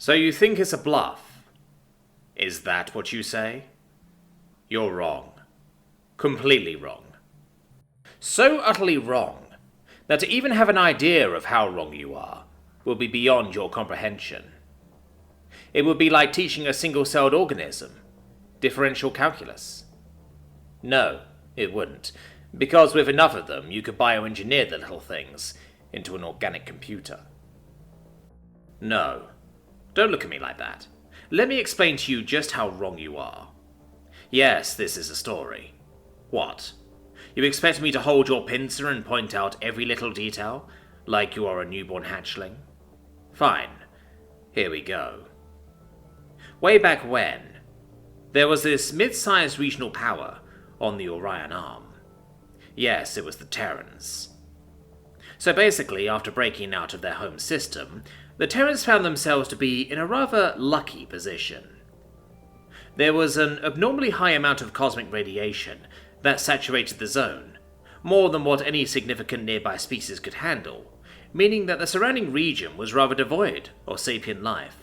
So you think it's a bluff? Is that what you say? You're wrong. Completely wrong. So utterly wrong that to even have an idea of how wrong you are will be beyond your comprehension. It would be like teaching a single-celled organism differential calculus. No, it wouldn't, because with enough of them you could bioengineer the little things into an organic computer. No, don't look at me like that. Let me explain to you just how wrong you are. Yes, this is a story. What? You expect me to hold your pincer and point out every little detail, like you are a newborn hatchling? Fine. Here we go. Way back when, there was this mid-sized regional power on the Orion Arm. Yes, it was the Terrans. So basically, after breaking out of their home system, the Terrans found themselves to be in a rather lucky position. There was an abnormally high amount of cosmic radiation that saturated the zone, more than what any significant nearby species could handle, meaning that the surrounding region was rather devoid of sapient life.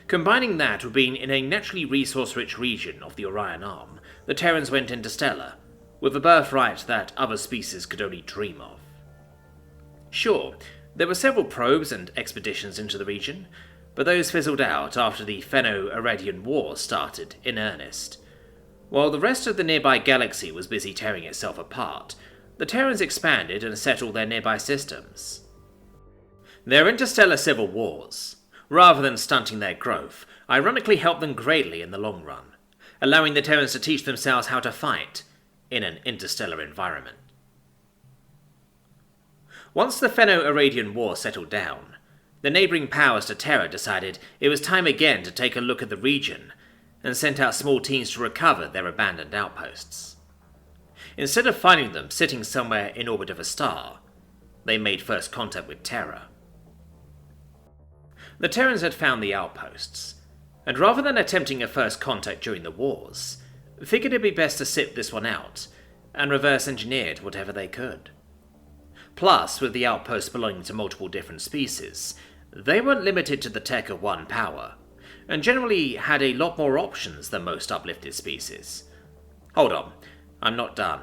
Combining that with being in a naturally resource-rich region of the Orion Arm, the Terrans went interstellar, with a birthright that other species could only dream of. Sure, there were several probes and expeditions into the region, but those fizzled out after the Fenno-Iradian War started in earnest. While the rest of the nearby galaxy was busy tearing itself apart, the Terrans expanded and settled their nearby systems. Their interstellar civil wars, rather than stunting their growth, ironically helped them greatly in the long run, allowing the Terrans to teach themselves how to fight in an interstellar environment. Once the Fenno-Iradian War settled down, the neighbouring powers to Terra decided it was time again to take a look at the region and sent out small teams to recover their abandoned outposts. Instead of finding them sitting somewhere in orbit of a star, they made first contact with Terra. The Terrans had found the outposts, and rather than attempting a first contact during the wars, figured it'd be best to sit this one out and reverse engineered whatever they could. Plus, with the outposts belonging to multiple different species, they weren't limited to the tech of one power, and generally had a lot more options than most uplifted species. Hold on, I'm not done.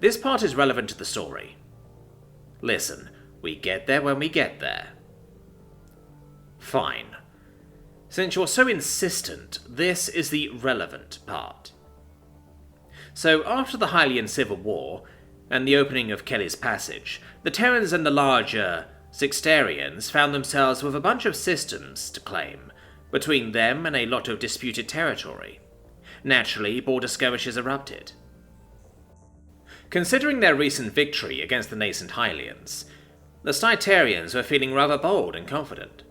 This part is relevant to the story. Listen, we get there when we get there. Fine. Since you're so insistent, this is the relevant part. So, after the Hylian Civil War, and the opening of Kelly's Passage, the Terrans and the larger Sixtarians found themselves with a bunch of systems to claim, between them and a lot of disputed territory. Naturally, border skirmishes erupted. Considering their recent victory against the nascent Hylians, the Scytarians were feeling rather bold and confident.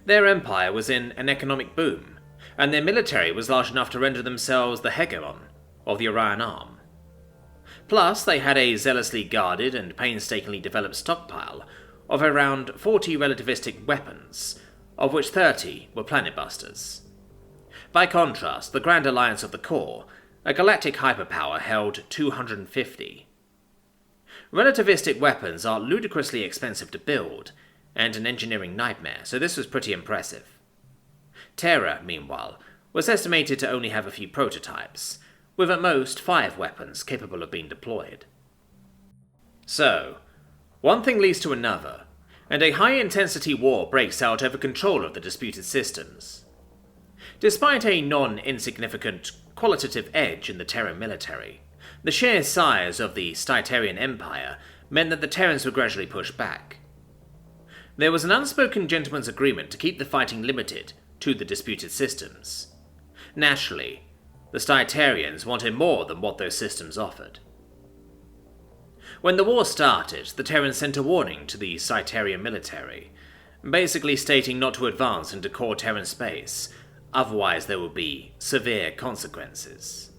Their empire was in an economic boom, and their military was large enough to render themselves the hegemon of the Orion Arm. Plus, they had a zealously guarded and painstakingly developed stockpile of around 40 relativistic weapons, of which 30 were planet busters. By contrast, the Grand Alliance of the Core, a galactic hyperpower, held 250. Relativistic weapons are ludicrously expensive to build, and an engineering nightmare, so this was pretty impressive. Terra, meanwhile, was estimated to only have a few prototypes, with at most 5 weapons capable of being deployed. So, one thing leads to another, and a high-intensity war breaks out over control of the disputed systems. Despite a non-insignificant qualitative edge in the Terran military, the sheer size of the Scytarian Empire meant that the Terrans were gradually pushed back. There was an unspoken gentleman's agreement to keep the fighting limited to the disputed systems. Naturally, the Scytarians wanted more than what those systems offered. When the war started, the Terrans sent a warning to the Scytarian military, basically stating not to advance into core Terran space, otherwise there would be severe consequences.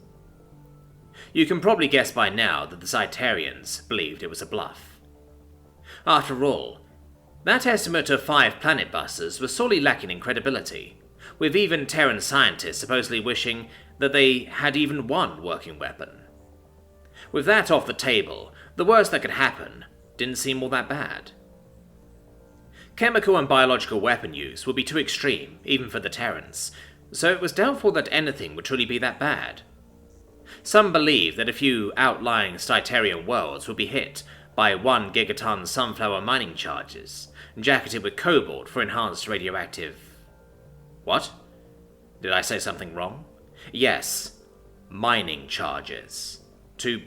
You can probably guess by now that the Scytarians believed it was a bluff. After all, that estimate of 5 planet busters was sorely lacking in credibility, with even Terran scientists supposedly wishing that they had even one working weapon. With that off the table, the worst that could happen didn't seem all that bad. Chemical and biological weapon use would be too extreme, even for the Terrans, so it was doubtful that anything would truly be that bad. Some believe that a few outlying Styterian worlds would be hit by 1 gigaton sunflower mining charges, jacketed with cobalt for enhanced radioactive... What? Did I say something wrong? Yes, mining charges. To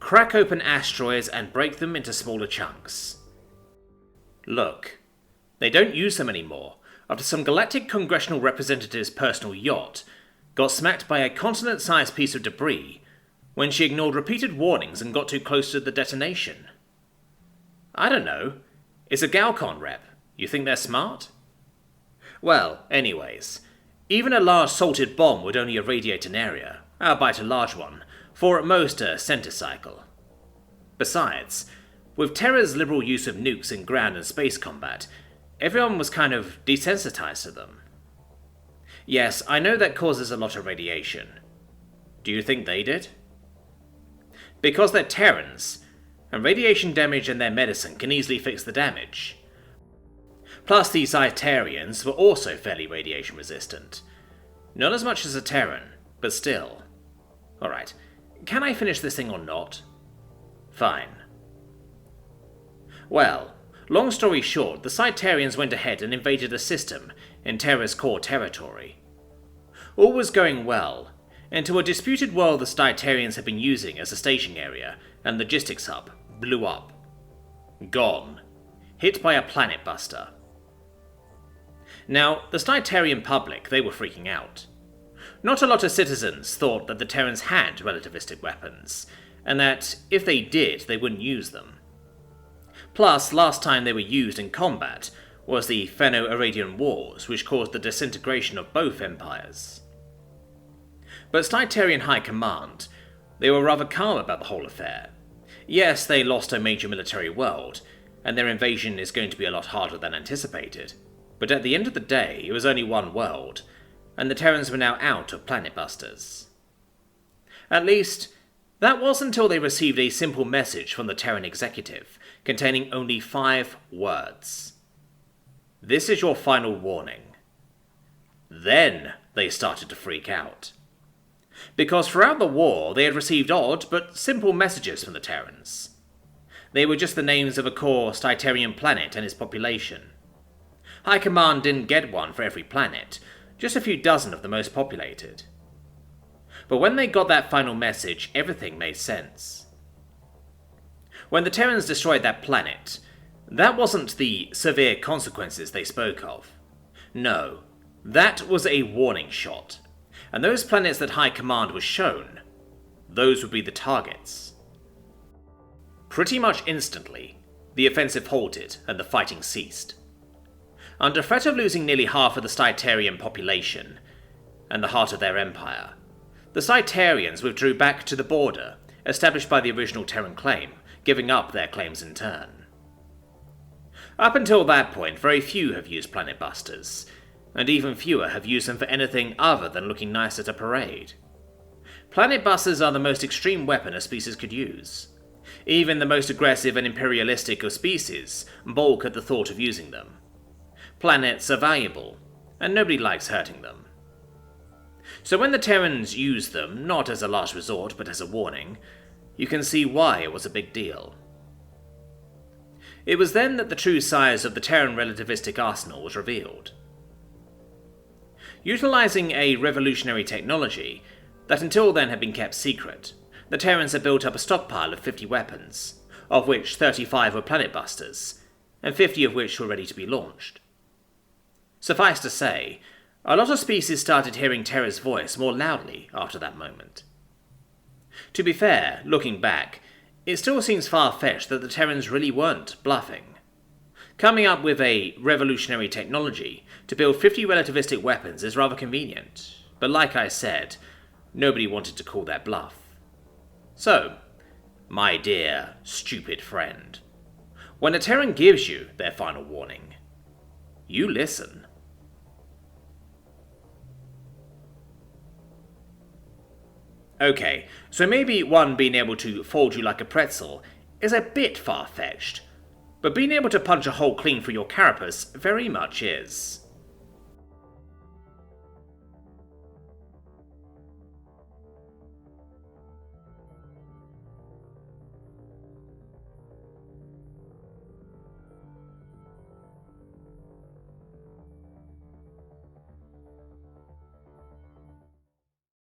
crack open asteroids and break them into smaller chunks. Look, they don't use them anymore after some galactic congressional representative's personal yacht got smacked by a continent-sized piece of debris when she ignored repeated warnings and got too close to the detonation. I don't know. It's a Galcon rep. You think they're smart? Well, anyways, even a large salted bomb would only irradiate an area, albeit a large one, for at most a centicycle. Besides, with Terra's liberal use of nukes in ground and space combat, everyone was kind of desensitized to them. Yes, I know that causes a lot of radiation. Do you think they did? Because they're Terrans, and radiation damage and their medicine can easily fix the damage. Plus, these Zytarians were also fairly radiation resistant. Not as much as a Terran, but still. Alright, can I finish this thing or not? Fine. Well, long story short, the Zytarians went ahead and invaded a system in Terra's core territory. All was going well, until a disputed world the Styterians had been using as a staging area and logistics hub blew up. Gone. Hit by a planet buster. Now, the Styterian public, they were freaking out. Not a lot of citizens thought that the Terrans had relativistic weapons, and that if they did, they wouldn't use them. Plus, last time they were used in combat was the Fenno-Iradian Wars, which caused the disintegration of both empires. But Styterian High Command, they were rather calm about the whole affair. Yes, they lost a major military world, and their invasion is going to be a lot harder than anticipated, but at the end of the day, it was only one world, and the Terrans were now out of planet busters. At least, that was until they received a simple message from the Terran executive, containing only 5 words. This is your final warning. Then they started to freak out. Because throughout the war, they had received odd but simple messages from the Terrans. They were just the names of a core Styterian planet and its population. High Command didn't get one for every planet, just a few dozen of the most populated. But when they got that final message, everything made sense. When the Terrans destroyed that planet, that wasn't the severe consequences they spoke of. No, that was a warning shot. And those planets that High Command was shown, those would be the targets. Pretty much instantly, the offensive halted and the fighting ceased. Under threat of losing nearly half of the Styterian population, and the heart of their empire, the Styterians withdrew back to the border established by the original Terran claim, giving up their claims in turn. Up until that point, very few have used planet busters, and even fewer have used them for anything other than looking nice at a parade. Planet busters are the most extreme weapon a species could use. Even the most aggressive and imperialistic of species balk at the thought of using them. Planets are valuable, and nobody likes hurting them. So when the Terrans used them, not as a last resort but as a warning, you can see why it was a big deal. It was then that the true size of the Terran relativistic arsenal was revealed. Utilizing a revolutionary technology that until then had been kept secret, the Terrans had built up a stockpile of 50 weapons, of which 35 were planet busters, and 50 of which were ready to be launched. Suffice to say, a lot of species started hearing Terra's voice more loudly after that moment. To be fair, looking back, it still seems far-fetched that the Terrans really weren't bluffing. Coming up with a revolutionary technology to build 50 relativistic weapons is rather convenient, but like I said, nobody wanted to call that bluff. So, my dear, stupid friend, when a Terran gives you their final warning, you listen. Okay, so maybe one being able to fold you like a pretzel is a bit far-fetched, But being able to punch a hole clean through your carapace very much is.